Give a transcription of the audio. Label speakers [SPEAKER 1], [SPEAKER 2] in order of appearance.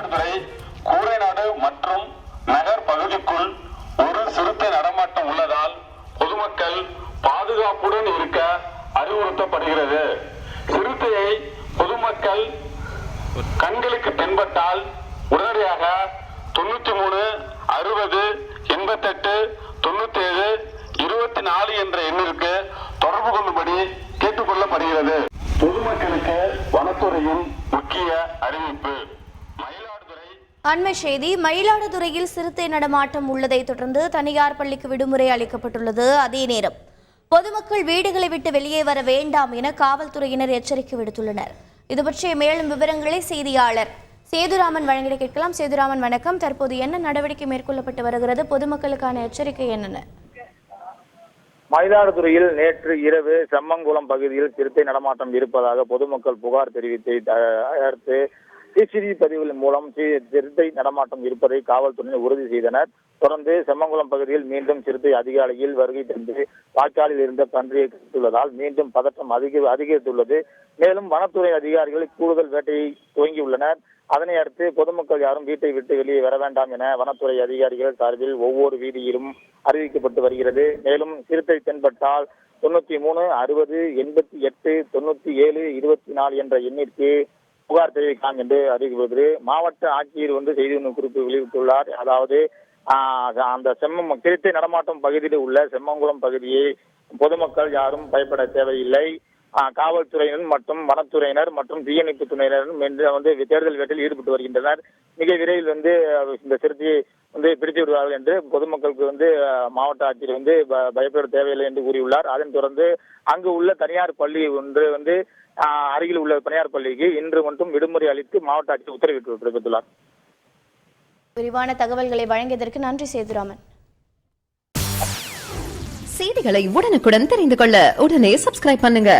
[SPEAKER 1] மயிலாடுதுறை கூரைநாடு மற்றும் நகர் பகுதிக்குள் ஒரு சிறுத்தை நடமாட்டம் உள்ளதால் பொதுமக்கள் பாதுகாப்புடன் இருக்க அறிவுறுத்தப்படுகிறது. சிறுத்தையை பொதுமக்கள் கண்களுக்கு தென்பட்டால் உடனடியாக 93 60 88 97 24 என்ற எண்ணிற்கு தொடர்பு கொள்ளும்படி கேட்டுக்கொள்ளப்படுகிறது. பொதுமக்களுக்கு வனத்துறையின் முக்கிய அறிவிப்பு.
[SPEAKER 2] அண்மை செய்தி. மயிலாடுதுறையில் சிறுத்தை நடமாட்டம் உள்ளதை தொடர்ந்து தனியார் பள்ளிக்கு விடுமுறை அளிக்கப்பட்டுள்ளது. அதே நேரம் பொதுமக்கள் வீடுகளை விட்டு வெளியே வர வேண்டாம் என காவல்துறையினர் எச்சரிக்கை விடுத்துள்ளனர். இது பற்றிய மேலும் விவரங்களை செய்தியாளர் சேதுராமன் வழங்கிட கேட்கலாம். சேதுராமன், வணக்கம். தற்போது என்ன நடவடிக்கை மேற்கொள்ளப்பட்டு வருகிறது? பொதுமக்களுக்கான எச்சரிக்கை என்னென்ன?
[SPEAKER 3] மயிலாடுதுறையில் நேற்று இரவு செம்மங்குளம் பகுதியில் சிறுத்தை நடமாட்டம் இருப்பதாக பொதுமக்கள் புகார் தெரிவித்தை அடுத்து சிசிடிவி பதிவுகளின் மூலம் சிறுத்தை நடமாட்டம் இருப்பதை காவல்துறையினர் உறுதி செய்தனர். தொடர்ந்து செம்மங்குளம் பகுதியில் மீண்டும் சிறுத்தை அதிகாலையில் வருகை தந்து வாய்க்காலில் இருந்த பன்றியை கட்டுள்ளதால் மீண்டும் பதற்றம் அதிகரித்துள்ளது. மேலும் வனத்துறை அதிகாரிகள் கூடுதல் வேட்டையை துவங்கியுள்ளனர். அதனை அடுத்து பொதுமக்கள் யாரும் வீட்டை விட்டு வெளியே வர வேண்டாம் என வனத்துறை அதிகாரிகள் சார்பில் ஒவ்வொரு வீதியிலும் அறிவிக்கப்பட்டு வருகிறது. மேலும் சிறுத்தை தென்பட்டால் 93 60 88 97 24 என்ற எண்ணிற்கு புகார் தெரிவிக்கலாம் என்று அறிவிப்பது மாவட்ட ஆட்சியர் செய்தி குறிப்பு வெளியிட்டுள்ளார். அதாவது அந்த சிறுத்தை நடமாட்டம் பகுதியில் உள்ள செம்மங்குளம் பகுதியை பொதுமக்கள் யாரும் பயப்பட தேவையில்லை. காவல்துறையினர் மற்றும் வனத்துறையினர் மற்றும் தீயணைப்பு துறையினரும் தேடுதல் வேட்டையில் ஈடுபட்டு வருகின்றனர். மிக விரைவில் இந்த சிறுத்தையை பிடித்து விடுவார்கள் என்று பொதுமக்களுக்கு மாவட்ட ஆட்சியர் பயப்பட தேவையில்லை என்று கூறியுள்ளார். அதன் தொடர்ந்து அங்கு உள்ள தனியார் பள்ளி ஒன்று அருகில் உள்ள தனியார் பள்ளிக்கு இன்று மட்டும் விடுமுறை அளித்து மாவட்ட ஆட்சியர் உத்தரவிட்டு பிறப்பித்துள்ளார்.
[SPEAKER 2] விரிவான தகவல்களை வழங்கியதற்கு நன்றி சேதுராமன்.
[SPEAKER 4] செய்திகளை உடனுக்குடன் தெரிந்து கொள்ள உடனே சப்ஸ்கிரைப் பண்ணுங்க.